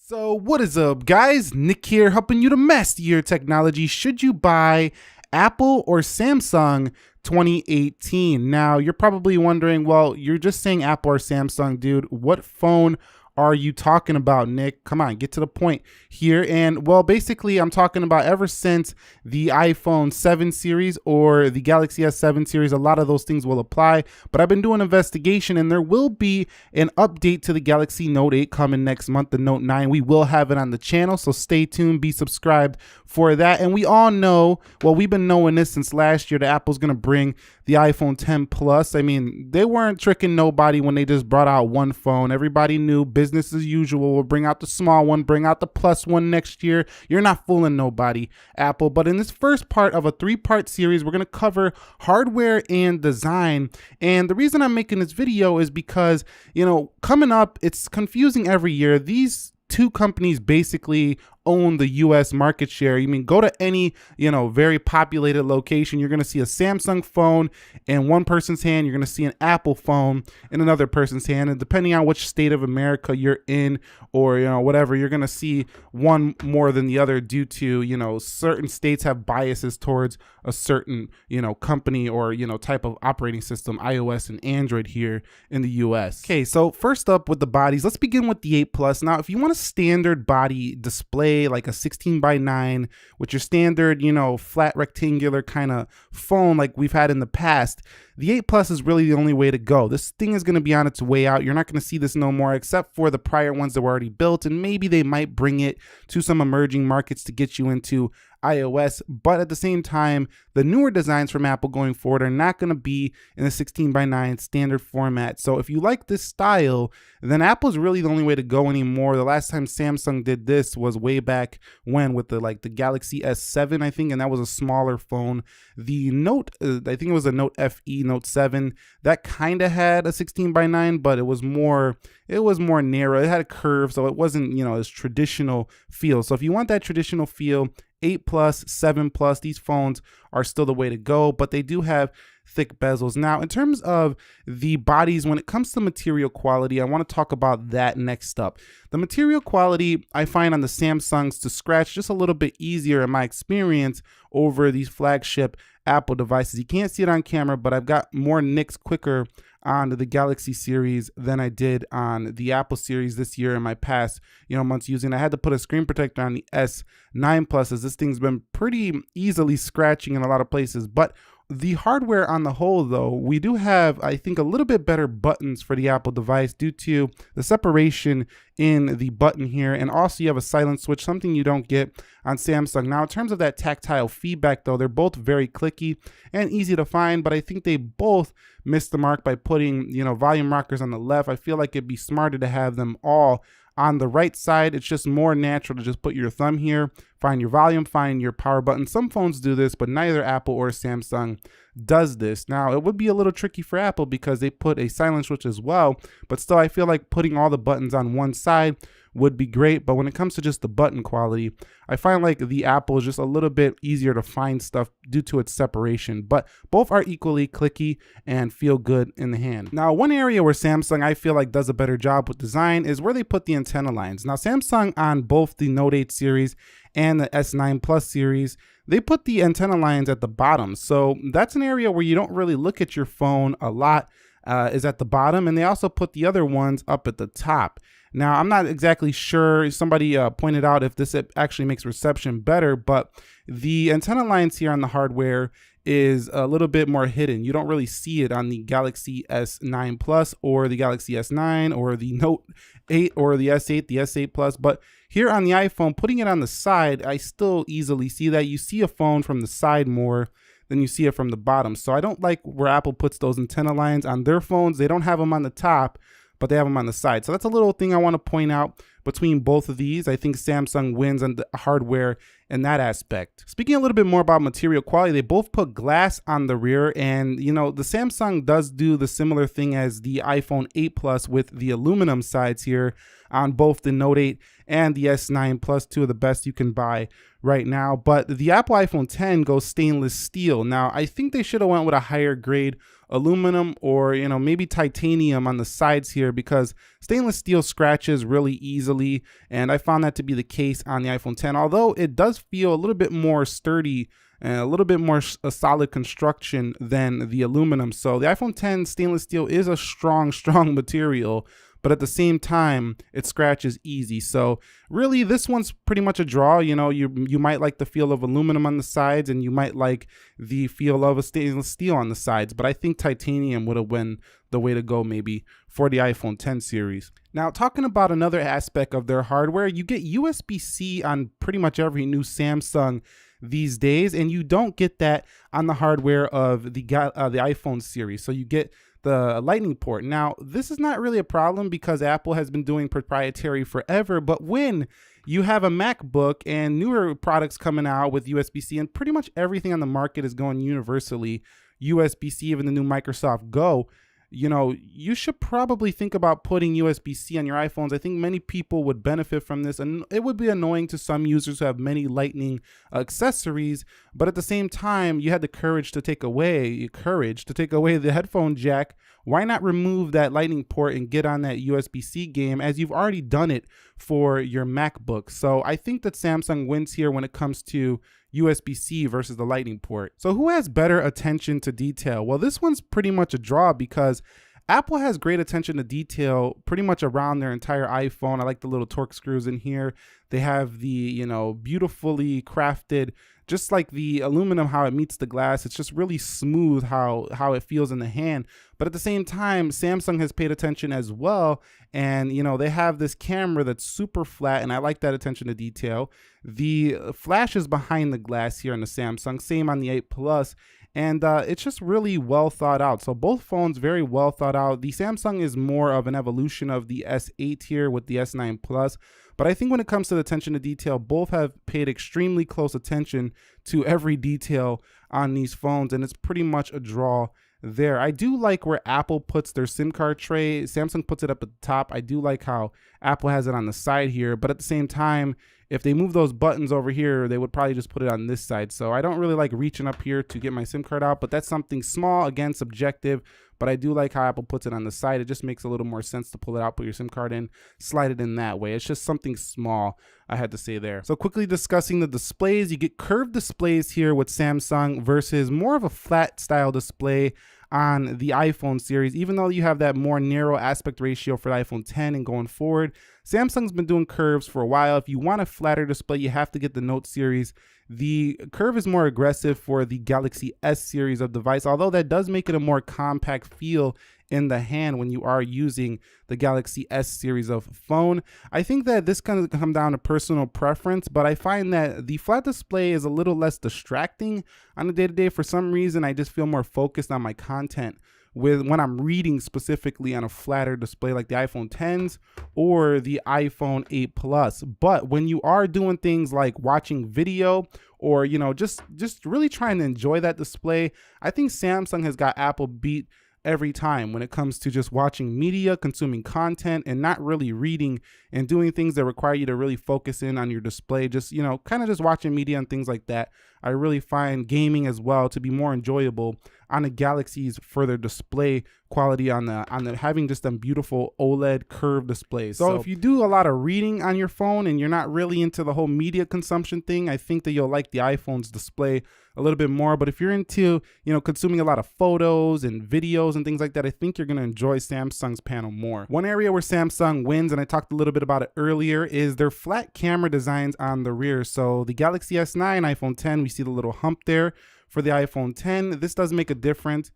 So what is up, guys? Nick here, helping you to master your technology. Should you buy Apple or Samsung 2018? Now, you're probably wondering, well, you're just saying Apple or Samsung, dude. What phone are you talking about, Nick? Come on, get to the point here. And well, basically, I'm talking about ever since the iPhone 7 series or the Galaxy S7 series, a lot of those things will apply. But I've been doing an investigation, and there will be an update to the Galaxy Note 8 coming next month, the Note 9. We will have it on the channel, so stay tuned, be subscribed for that. And we all know, well, we've been knowing this since last year, that Apple's going to bring the iPhone 10 Plus. I mean, they weren't tricking nobody when they just brought out one phone. Everybody knew business as usual. We'll bring out the small one, bring out the plus one next year. You're not fooling nobody, Apple. But in this first part of a three-part series, we're going to cover hardware and design. And the reason I'm making this video is because, you know, coming up, it's confusing every year. These two companies basically own the US market share. You mean, go to any, very populated location, you're going to see a Samsung phone in one person's hand, you're going to see an Apple phone in another person's hand, and depending on which state of America you're in or, whatever, you're going to see one more than the other due to, certain states have biases towards a certain, company or, type of operating system, iOS and Android here in the US. Okay, so first up with the bodies, let's begin with the 8 Plus. Now, if you want a standard body display, like a 16:9 with your standard, flat rectangular kind of phone like we've had in the past, the 8 Plus is really the only way to go. This thing is going to be on its way out. You're not going to see this no more, except for the prior ones that were already built, and maybe they might bring it to some emerging markets to get you into iOS. But at the same time, the newer designs from Apple going forward are not going to be in the 16:9 standard format. So if you like this style, then Apple's really the only way to go anymore. The last time Samsung did this was way back when with the Galaxy S7, I think, and that was a smaller phone. The Note, I think it was a Note FE, Note 7, that kind of had a 16:9, but it was more narrow. It had a curve, so it wasn't, as traditional feel. So if you want that traditional feel, 8 Plus, 7 Plus, these phones are still the way to go, but they do have thick bezels. Now, in terms of the bodies, when it comes to material quality, I want to talk about that next up. The material quality I find on the Samsungs to scratch just a little bit easier in my experience over these flagship Apple devices. You can't see it on camera, but I've got more nicks quicker on the Galaxy series than I did on the Apple series this year in my past, months using. I had to put a screen protector on the S9 Plus as this thing's been pretty easily scratching in a lot of places. But the hardware on the whole, though, we do have, I think, a little bit better buttons for the Apple device due to the separation in the button here. And also you have a silent switch, something you don't get on Samsung. Now, in terms of that tactile feedback, though, they're both very clicky and easy to find, but I think they both missed the mark by putting, volume rockers on the left. I feel like it'd be smarter to have them all on the right side. It's just more natural to just put your thumb here, find your volume, find your power button. Some phones do this, but neither Apple or Samsung does this. Now, it would be a little tricky for Apple because they put a silent switch as well, but still I feel like putting all the buttons on one side would be great. But when it comes to just the button quality, I find like the Apple is just a little bit easier to find stuff due to its separation, but both are equally clicky and feel good in the hand. Now, one area where Samsung I feel like does a better job with design is where they put the antenna lines. Now, Samsung on both the Note 8 series and the S9 Plus series, they put the antenna lines at the bottom. So that's an area where you don't really look at your phone a lot, is at the bottom. And they also put the other ones up at the top. Now, I'm not exactly sure, somebody pointed out if this actually makes reception better, but the antenna lines here on the hardware is a little bit more hidden. You don't really see it on the Galaxy S9 Plus or the Galaxy S9 or the Note 8 or the S8, the S8 Plus. But here on the iPhone, putting it on the side, I still easily see that. You see a phone from the side more than you see it from the bottom. So I don't like where Apple puts those antenna lines on their phones. They don't have them on the top, but they have them on the side. So that's a little thing I want to point out between both of these. I think Samsung wins on the hardware in that aspect. Speaking a little bit more about material quality, they both put glass on the rear, and the Samsung does do the similar thing as the iPhone 8 Plus with the aluminum sides here on both the Note 8 and the S9 Plus, two of the best you can buy right now. But the Apple iPhone 10 goes stainless steel. Now, I think they should have went with a higher grade aluminum or, you know, maybe titanium on the sides here, because stainless steel scratches really easily, and I found that to be the case on the iPhone 10, although it does feel a little bit more sturdy and a little bit more a solid construction than the aluminum. So the iPhone 10 stainless steel is a strong material, but at the same time, it scratches easy. So really, this one's pretty much a draw. You know, you might like the feel of aluminum on the sides, and you might like the feel of a stainless steel on the sides, but I think titanium would have been the way to go maybe for the iPhone 10 series. Now, talking about another aspect of their hardware, you get USB-C on pretty much every new Samsung these days, and you don't get that on the hardware of the iPhone series. So you get the Lightning port. Now, this is not really a problem because Apple has been doing proprietary forever, but when you have a MacBook and newer products coming out with USB-C, and pretty much everything on the market is going universally USB-C, even the new Microsoft Go, you know, you should probably think about putting USB-C on your iPhones. I think many people would benefit from this, and it would be annoying to some users who have many Lightning accessories, but at the same time, you had the courage to take away the headphone jack. Why not remove that Lightning port and get on that USB-C game, as you've already done it for your MacBook? So I think that Samsung wins here when it comes to USB-C versus the Lightning port. So who has better attention to detail? Well, this one's pretty much a draw because Apple has great attention to detail pretty much around their entire iPhone. I like the little Torx screws in here. They have the, you know, beautifully crafted, just like the aluminum, how it meets the glass. It's just really smooth how it feels in the hand. But at the same time, Samsung has paid attention as well. And, you know, they have this camera that's super flat, and I like that attention to detail. The flash is behind the glass here on the Samsung, same on the 8 Plus. And it's just really well thought out. So both phones very well thought out. The Samsung is more of an evolution of the S8 here with the S9 Plus. But I think when it comes to the attention to detail, both have paid extremely close attention to every detail on these phones, and it's pretty much a draw there. I do like where Apple puts their SIM card tray. Samsung puts it up at the top. I do like how Apple has it on the side here, but at the same time, if they move those buttons over here, they would probably just put it on this side. So I don't really like reaching up here to get my SIM card out, but that's something small, again, subjective. But I do like how Apple puts it on the side. It just makes a little more sense to pull it out, put your SIM card in, slide it in that way. It's just something small, I had to say there. So quickly discussing the displays, you get curved displays here with Samsung versus more of a flat style display on the iPhone series. Even though you have that more narrow aspect ratio for the iPhone 10 and going forward, Samsung's been doing curves for a while. If you want a flatter display, you have to get the Note series. The curve is more aggressive for the Galaxy S series of device, although that does make it a more compact feel in the hand when you are using the Galaxy S series of phone. I think that this kind of come down to personal preference, but I find that the flat display is a little less distracting on a day-to-day. For some reason, I just feel more focused on my content when I'm reading specifically on a flatter display like the iPhone 10s or the iPhone 8 Plus. But when you are doing things like watching video or, you know, just really trying to enjoy that display, I think Samsung has got Apple beat every time when it comes to just watching media, consuming content, and not really reading and doing things that require you to really focus in on your display. Just, you know, kind of just watching media and things like that. I really find gaming as well to be more enjoyable on the Galaxy's further display quality on the having just them beautiful OLED curved displays. So if you do a lot of reading on your phone and you're not really into the whole media consumption thing, I think that you'll like the iPhone's display a little bit more. But if you're into, you know, consuming a lot of photos and videos and things like that, I think you're going to enjoy Samsung's panel more. One area where Samsung wins, and I talked a little bit about it earlier, is their flat camera designs on the rear. So the Galaxy S9, iPhone 10, we see the little hump there. For the iPhone 10, this does make a difference.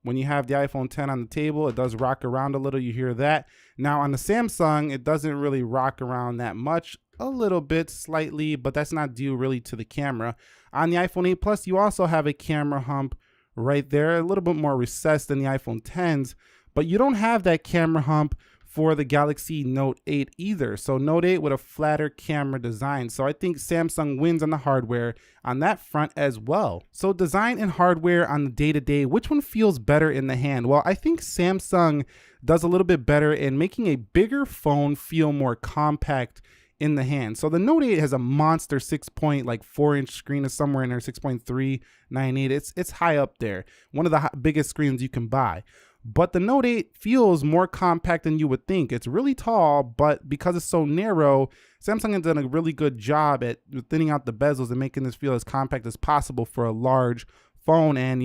When you have the iPhone 10 on the table, it does rock around a little, you hear that. Now on the Samsung, it doesn't really rock around that much, a little bit slightly, but that's not due really to the camera. On the iPhone 8 Plus, you also have a camera hump right there, a little bit more recessed than the iPhone 10s, but you don't have that camera hump for the Galaxy Note 8 either. So Note 8 with a flatter camera design. So I think Samsung wins on the hardware on that front as well. So design and hardware on the day-to-day, which one feels better in the hand? Well, I think Samsung does a little bit better in making a bigger phone feel more compact in the hand. So the Note 8 has a monster 6.4-inch screen, is somewhere in there, 6.398. It's high up there. One of the biggest screens you can buy. But the Note 8 feels more compact than you would think. It's really tall, but because it's so narrow, Samsung has done a really good job at thinning out the bezels and making this feel as compact as possible for a large phone. And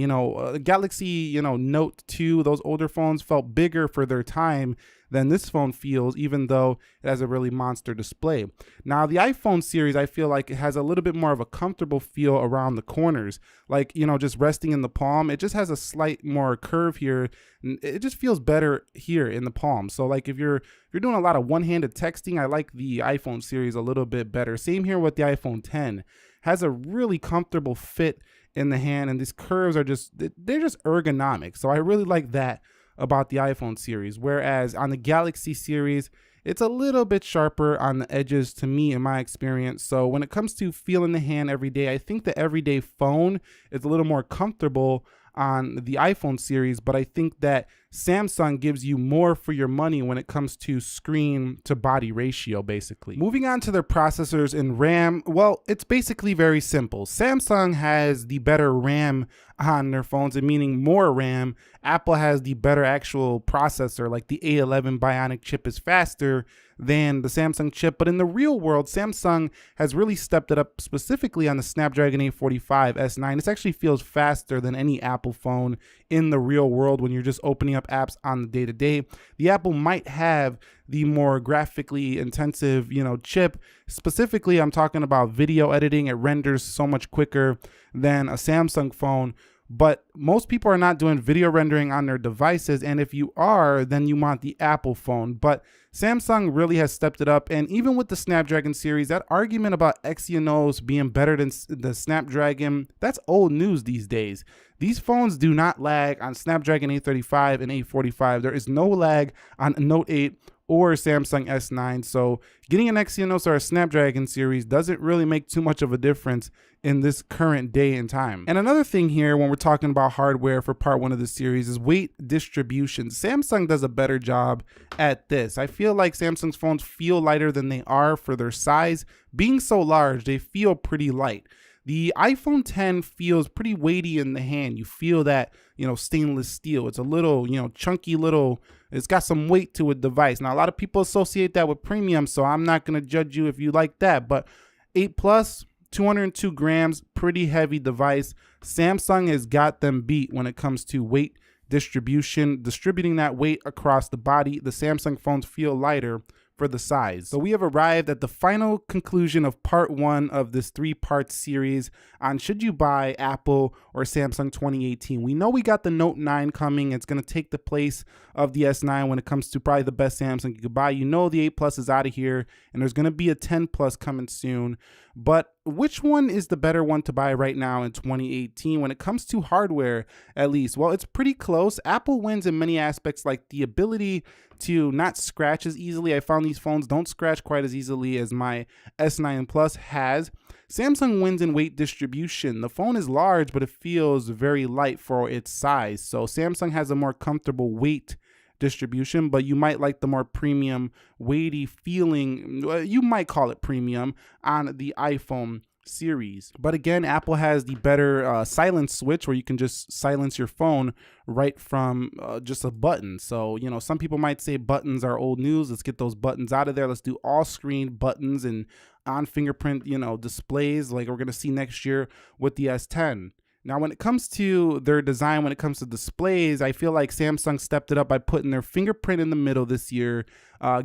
Galaxy Note 2, those older phones felt bigger for their time than this phone feels, even though it has a really monster display. Now the iPhone series, I feel like it has a little bit more of a comfortable feel around the corners, like just resting in the palm. It just has a slight more curve here. It just feels better here in the palm. So like if you're doing a lot of one-handed texting, I like the iPhone series a little bit better. Same here with the iPhone 10. Has a really comfortable fit in the hand, and these curves are they're just ergonomic. So I really like that about the iPhone series, whereas on the Galaxy series, it's a little bit sharper on the edges to me in my experience. So when it comes to feeling the hand every day, I think the everyday phone is a little more comfortable on the iPhone series, but I think that Samsung gives you more for your money when it comes to screen to body ratio, basically. Moving on to their processors and RAM, well, it's basically very simple. Samsung has the better RAM on their phones, and meaning more RAM. Apple has the better actual processor, like the A11 Bionic chip is faster than the Samsung chip. But in the real world, Samsung has really stepped it up, specifically on the Snapdragon 845 S9. This actually feels faster than any Apple phone in the real world when you're just opening up apps on the day-to-day. The Apple might have the more graphically intensive, chip. Specifically, I'm talking about video editing. It renders so much quicker than a Samsung phone. But most people are not doing video rendering on their devices, and if you are, then you want the Apple phone. But Samsung really has stepped it up, and even with the Snapdragon series, that argument about Exynos being better than the Snapdragon, that's old news these days. These phones do not lag on Snapdragon 835 and 845. There is no lag on Note 8 or Samsung S9. So getting an Exynos or a Snapdragon series doesn't really make too much of a difference in this current day and time. And another thing here when we're talking about hardware for part one of the series is weight distribution. Samsung does a better job at this. I feel like Samsung's phones feel lighter than they are for their size. Being so large, they feel pretty light. The iPhone 10 feels pretty weighty in the hand. You feel that, stainless steel. It's a little, chunky little, it's got some weight to a device. Now, a lot of people associate that with premium, so I'm not going to judge you if you like that. But 8 Plus, 202 grams, pretty heavy device. Samsung has got them beat when it comes to weight distribution, distributing that weight across the body. The Samsung phones feel lighter for the size. So we have arrived at the final conclusion of part one of this 3-part series on should you buy Apple or Samsung 2018. We know we got the Note 9 coming. It's going to take the place of the S9 when it comes to probably the best Samsung you could buy. The 8 Plus is out of here, and there's going to be a 10 Plus coming soon. But which one is the better one to buy right now in 2018 when it comes to hardware, at least? Well, it's pretty close. Apple wins in many aspects, like the ability to not scratch as easily. I found these phones don't scratch quite as easily as my S9 Plus has. Samsung wins in weight distribution. The phone is large, but it feels very light for its size. So Samsung has a more comfortable weight distribution, but you might like the more premium, weighty feeling, you might call it premium, on the iPhone series. But again, Apple has the better silence switch where you can just silence your phone right from just a button. So, some people might say buttons are old news. Let's get those buttons out of there. Let's do all screen buttons and on fingerprint, displays like we're going to see next year with the S10. Now, when it comes to their design, when it comes to displays, I feel like Samsung stepped it up by putting their fingerprint in the middle this year,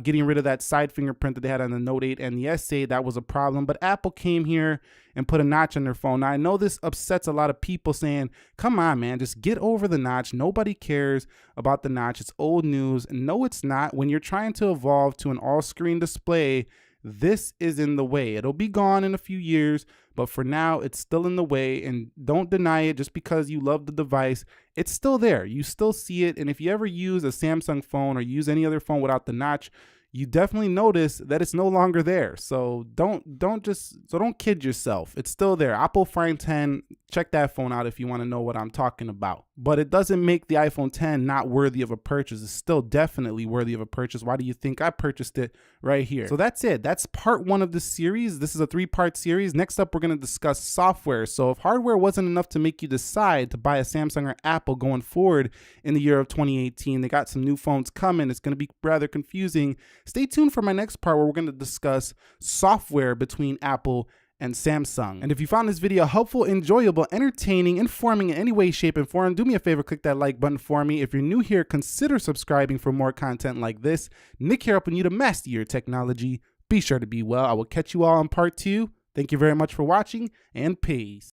getting rid of that side fingerprint that they had on the Note 8 and the S8. That was a problem, but Apple came here and put a notch on their phone. Now, I know this upsets a lot of people saying, come on, man, just get over the notch. Nobody cares about the notch. It's old news. No, it's not. When you're trying to evolve to an all-screen display, this is in the way. It'll be gone in a few years, but for now, it's still in the way, and don't deny it just because you love the device. It's still there. You still see it, and if you ever use a Samsung phone or use any other phone without the notch, you definitely notice that it's no longer there. So don't kid yourself. It's still there. Apple Find 10, check that phone out if you want to know what I'm talking about. But it doesn't make the iPhone 10 not worthy of a purchase. It's still definitely worthy of a purchase. Why do you think I purchased it right here? So that's it. That's part 1 of this series. This is a 3-part series. Next up, we're going to discuss software. So if hardware wasn't enough to make you decide to buy a Samsung or Apple going forward in the year of 2018, they got some new phones coming. It's going to be rather confusing. Stay tuned for my next part where we're going to discuss software between Apple and Samsung. And if you found this video helpful, enjoyable, entertaining, informing in any way, shape, and form, do me a favor, click that like button for me. If you're new here, consider subscribing for more content like this. Nick here, helping you to master your technology. Be sure to be well. I will catch you all on part 2. Thank you very much for watching, and peace.